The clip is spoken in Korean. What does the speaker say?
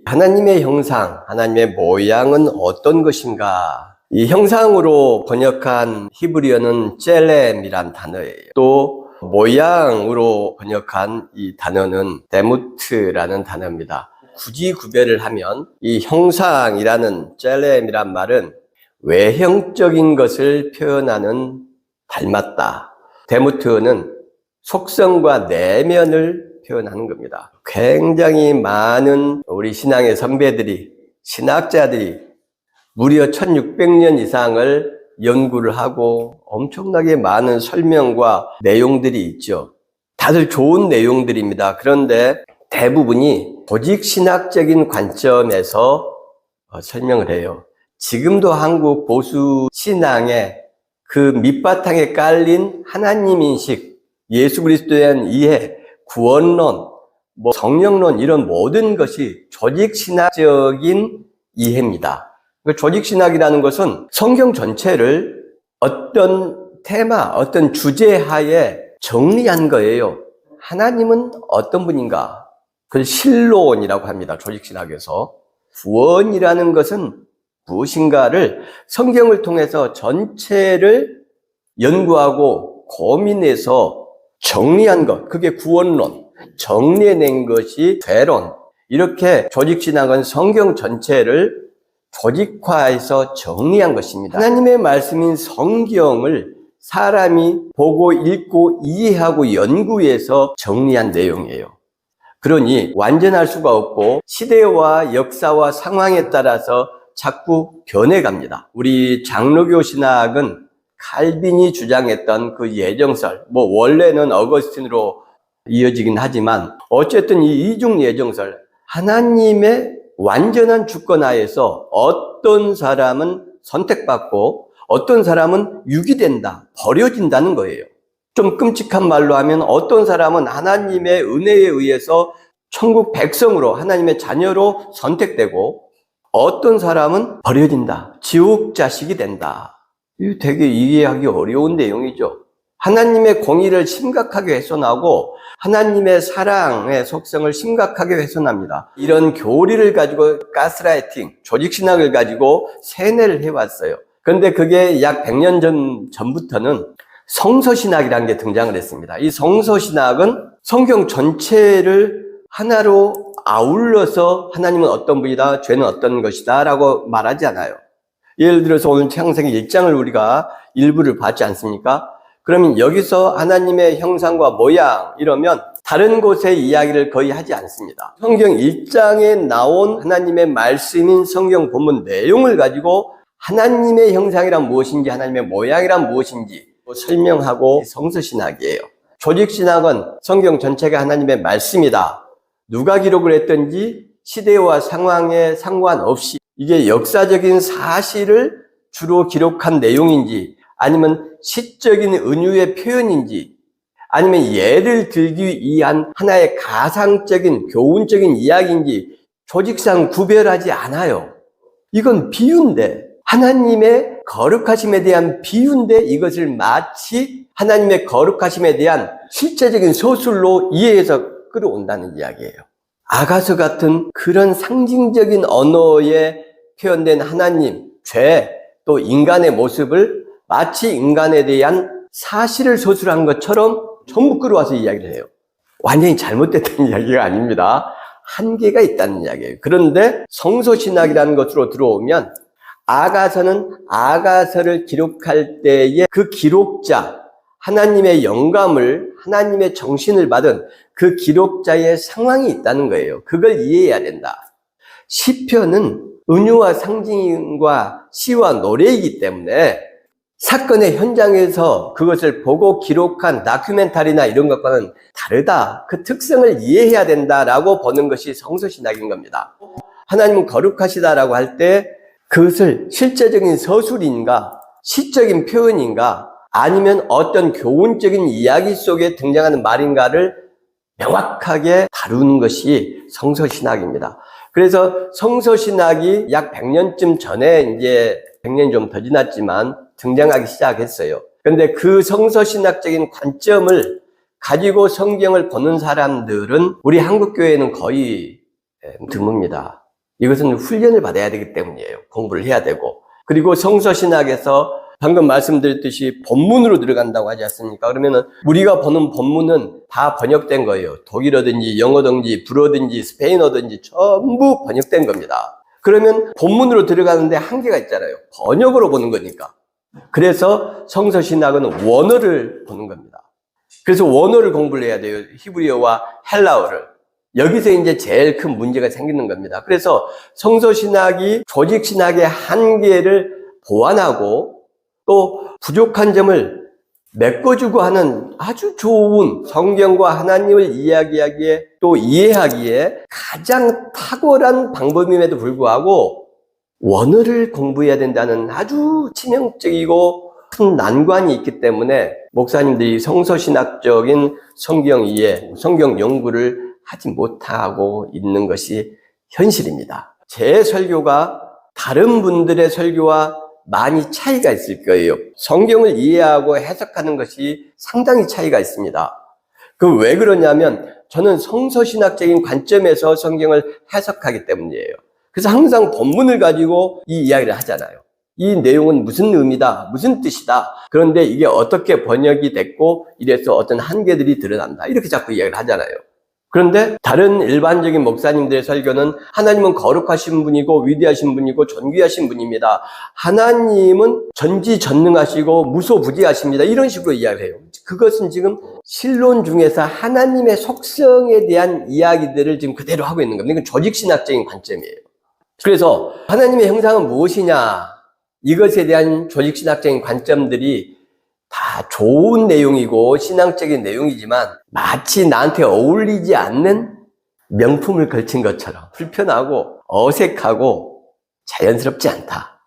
하나님의 형상, 하나님의 모양은 어떤 것인가? 이 형상으로 번역한 히브리어는 젤렘이란 단어예요. 또 모양으로 번역한 이 단어는 데무트라는 단어입니다. 굳이 구별을 하면 이 형상이라는 젤렘이란 말은 외형적인 것을 표현하는 닮았다. 데무트는 속성과 내면을 표현하는 겁니다. 굉장히 많은 우리 신앙의 선배들이, 신학자들이 무려 1600년 이상을 연구를 하고 엄청나게 많은 설명과 내용들이 있죠. 다들 좋은 내용들입니다. 그런데 대부분이 조직신학적인 관점에서 설명을 해요. 지금도 한국 보수 신앙의 그 밑바탕에 깔린 하나님 인식, 예수 그리스도에 대한 이해, 구원론, 성령론 이런 모든 것이 조직신학적인 이해입니다. 조직신학이라는 것은 성경 전체를 어떤 테마, 어떤 주제하에 정리한 거예요. 하나님은 어떤 분인가? 그걸 신론이라고 합니다. 조직신학에서. 구원이라는 것은 무엇인가를 성경을 통해서 전체를 연구하고 고민해서 정리한 것, 그게 구원론, 정리해낸 것이 죄론. 이렇게 조직신학은 성경 전체를 조직화해서 정리한 것입니다. 하나님의 말씀인 성경을 사람이 보고 읽고 이해하고 연구해서 정리한 내용이에요. 그러니 완전할 수가 없고 시대와 역사와 상황에 따라서 자꾸 변해갑니다. 우리 장로교 신학은 칼빈이 주장했던 그 예정설, 원래는 어거스틴으로 이어지긴 하지만 어쨌든 이 이중 예정설, 하나님의 완전한 주권하에서 어떤 사람은 선택받고 어떤 사람은 유기된다, 버려진다는 거예요. 좀 끔찍한 말로 하면 어떤 사람은 하나님의 은혜에 의해서 천국 백성으로, 하나님의 자녀로 선택되고 어떤 사람은 버려진다, 지옥 자식이 된다. 이거 되게 이해하기 어려운 내용이죠. 하나님의 공의를 심각하게 훼손하고 하나님의 사랑의 속성을 심각하게 훼손합니다. 이런 교리를 가지고 가스라이팅, 조직신학을 가지고 세뇌를 해왔어요. 그런데 그게 약 100년 전부터는 성서신학이라는 게 등장을 했습니다. 이 성서신학은 성경 전체를 하나로 아울러서 하나님은 어떤 분이다, 죄는 어떤 것이다 라고 말하지 않아요. 예를 들어서 오늘 창세기 1장을 우리가 일부를 봤지 않습니까? 그러면 여기서 하나님의 형상과 모양 이러면 다른 곳의 이야기를 거의 하지 않습니다. 성경 1장에 나온 하나님의 말씀인 성경 본문 내용을 가지고 하나님의 형상이란 무엇인지, 하나님의 모양이란 무엇인지 설명하고 성서신학이에요. 조직신학은 성경 전체가 하나님의 말씀이다. 누가 기록을 했든지 시대와 상황에 상관없이 이게 역사적인 사실을 주로 기록한 내용인지 아니면 시적인 은유의 표현인지 아니면 예를 들기 위한 하나의 가상적인 교훈적인 이야기인지 조직상 구별하지 않아요. 이건 비유인데, 하나님의 거룩하심에 대한 비유인데 이것을 마치 하나님의 거룩하심에 대한 실제적인 서술로 이해해서 끌어온다는 이야기예요. 아가서 같은 그런 상징적인 언어에 표현된 하나님, 죄, 또 인간의 모습을 마치 인간에 대한 사실을 서술한 것처럼 전부 끌어와서 이야기를 해요. 완전히 잘못됐다는 이야기가 아닙니다. 한계가 있다는 이야기예요. 그런데 성서신학이라는 것으로 들어오면 아가서는 아가서를 기록할 때에 그 기록자, 하나님의 영감을, 하나님의 정신을 받은 그 기록자의 상황이 있다는 거예요. 그걸 이해해야 된다. 시편은 은유와 상징과 시와 노래이기 때문에 사건의 현장에서 그것을 보고 기록한 다큐멘터리나 이런 것과는 다르다. 그 특성을 이해해야 된다라고 보는 것이 성서신학인 겁니다. 하나님은 거룩하시다라고 할 때 그것을 실제적인 서술인가, 시적인 표현인가, 아니면 어떤 교훈적인 이야기 속에 등장하는 말인가를 명확하게 다루는 것이 성서신학입니다. 그래서 성서신학이 약 100년쯤 전에 이제 100년이 좀 더 지났지만 등장하기 시작했어요. 그런데 그 성서신학적인 관점을 가지고 성경을 보는 사람들은 우리 한국교회는 거의 드뭅니다. 이것은 훈련을 받아야 되기 때문이에요. 공부를 해야 되고. 그리고 성서신학에서 방금 말씀드렸듯이 본문으로 들어간다고 하지 않습니까? 그러면은 우리가 보는 본문은 다 번역된 거예요. 독일어든지 영어든지 불어든지 스페인어든지 전부 번역된 겁니다. 그러면 본문으로 들어가는데 한계가 있잖아요. 번역으로 보는 거니까. 그래서 성서신학은 원어를 보는 겁니다. 그래서 원어를 공부를 해야 돼요. 히브리어와 헬라어를. 여기서 이제 제일 큰 문제가 생기는 겁니다. 그래서 성서신학이 조직신학의 한계를 보완하고 또 부족한 점을 메꿔주고 하는 아주 좋은 성경과 하나님을 이야기하기에 또 이해하기에 가장 탁월한 방법임에도 불구하고 원어를 공부해야 된다는 아주 치명적이고 큰 난관이 있기 때문에 목사님들이 성서신학적인 성경 이해, 성경 연구를 하지 못하고 있는 것이 현실입니다. 제 설교가 다른 분들의 설교와 많이 차이가 있을 거예요. 성경을 이해하고 해석하는 것이 상당히 차이가 있습니다. 그 왜 그러냐면 저는 성서신학적인 관점에서 성경을 해석하기 때문이에요. 그래서 항상 본문을 가지고 이 이야기를 하잖아요. 이 내용은 무슨 의미다, 무슨 뜻이다. 그런데 이게 어떻게 번역이 됐고 이래서 어떤 한계들이 드러난다. 이렇게 자꾸 이야기를 하잖아요. 그런데 다른 일반적인 목사님들의 설교는 하나님은 거룩하신 분이고 위대하신 분이고 존귀하신 분입니다. 하나님은 전지전능하시고 무소부지하십니다. 이런 식으로 이야기를 해요. 그것은 지금 신론 중에서 하나님의 속성에 대한 이야기들을 지금 그대로 하고 있는 겁니다. 이건 조직신학적인 관점이에요. 그래서 하나님의 형상은 무엇이냐, 이것에 대한 조직신학적인 관점들이 다 좋은 내용이고 신앙적인 내용이지만 마치 나한테 어울리지 않는 명품을 걸친 것처럼 불편하고 어색하고 자연스럽지 않다.